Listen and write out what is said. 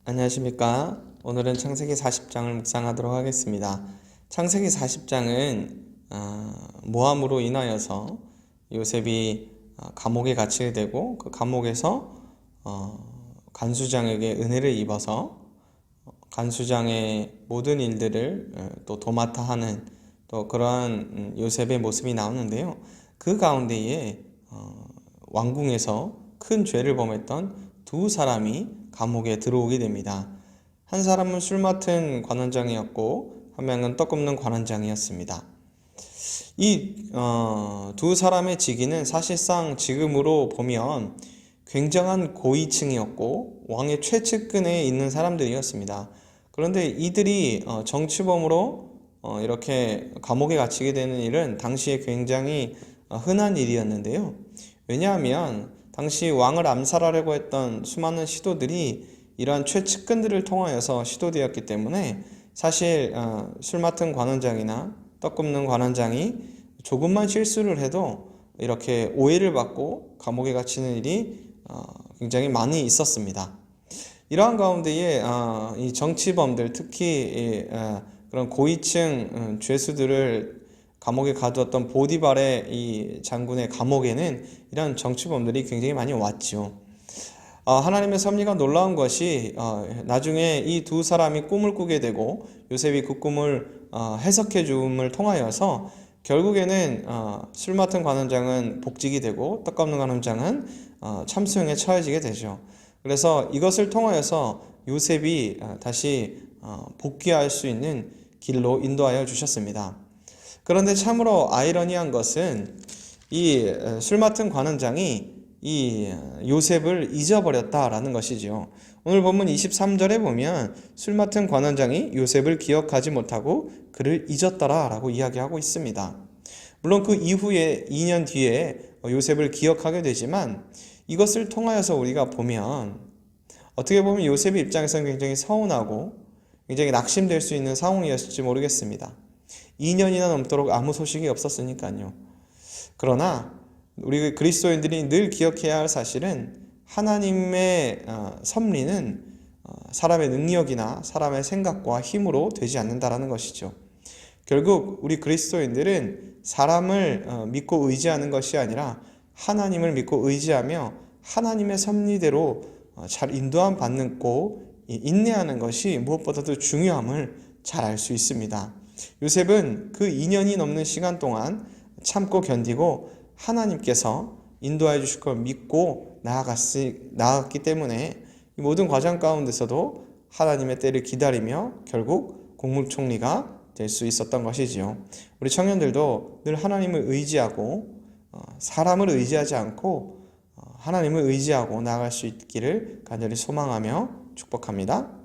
안녕하십니까. 오늘은 창세기 40장을 묵상하도록 하겠습니다. 창세기 40장은 모함으로 인하여서 요셉이 감옥에 갇히게 되고 그 감옥에서 간수장에게 은혜를 입어서 간수장의 모든 일들을 또 도맡아 하는 또 그러한 요셉의 모습이 나오는데요. 그 가운데에 왕궁에서 큰 죄를 범했던 두 사람이 감옥에 들어오게 됩니다. 한 사람은 술 맡은 관원장이었고 한 명은 떡 굽는 관원장이었습니다. 이 두 사람의 직위는 사실상 지금으로 보면 굉장한 고위층이었고 왕의 최측근에 있는 사람들이었습니다. 그런데 이들이 정치범으로 이렇게 감옥에 갇히게 되는 일은 당시에 굉장히 흔한 일이었는데요. 왜냐하면 당시 왕을 암살하려고 했던 수많은 시도들이 이러한 최측근들을 통하여서 시도되었기 때문에 사실 술 맡은 관원장이나 떡 굽는 관원장이 조금만 실수를 해도 이렇게 오해를 받고 감옥에 갇히는 일이 굉장히 많이 있었습니다. 이러한 가운데에 이 정치범들, 특히 그런 고위층 죄수들을 감옥에 가두었던 보디발의 이 장군의 감옥에는 이런 정치범들이 굉장히 많이 왔죠. 하나님의 섭리가 놀라운 것이 나중에 이 두 사람이 꿈을 꾸게 되고 요셉이 그 꿈을 해석해 줌을 통하여서 결국에는 술 맡은 관원장은 복직이 되고 떡 굽는 관원장은 참수형에 처해지게 되죠. 그래서 이것을 통하여서 요셉이 다시 복귀할 수 있는 길로 인도하여 주셨습니다. 그런데 참으로 아이러니한 것은 이 술 맡은 관원장이 이 요셉을 잊어버렸다라는 것이지요. 오늘 본문 23절에 보면 술 맡은 관원장이 요셉을 기억하지 못하고 그를 잊었더라라고 이야기하고 있습니다. 물론 그 이후에 2년 뒤에 요셉을 기억하게 되지만 이것을 통하여서 우리가 보면 어떻게 보면 요셉의 입장에서는 굉장히 서운하고 굉장히 낙심될 수 있는 상황이었을지 모르겠습니다. 2년이나 넘도록 아무 소식이 없었으니까요. 그러나 우리 그리스도인들이 늘 기억해야 할 사실은 하나님의 섭리는 사람의 능력이나 사람의 생각과 힘으로 되지 않는다라는 것이죠. 결국 우리 그리스도인들은 사람을 믿고 의지하는 것이 아니라 하나님을 믿고 의지하며 하나님의 섭리대로 잘 인도함 받고 인내하는 것이 무엇보다도 중요함을 잘 알 수 있습니다. 요셉은 그 2년이 넘는 시간 동안 참고 견디고 하나님께서 인도해 주실 걸 믿고 나아갔기 때문에 이 모든 과정 가운데서도 하나님의 때를 기다리며 결국 국무총리가 될 수 있었던 것이지요. 우리 청년들도 늘 하나님을 의지하고 사람을 의지하지 않고 하나님을 의지하고 나아갈 수 있기를 간절히 소망하며 축복합니다.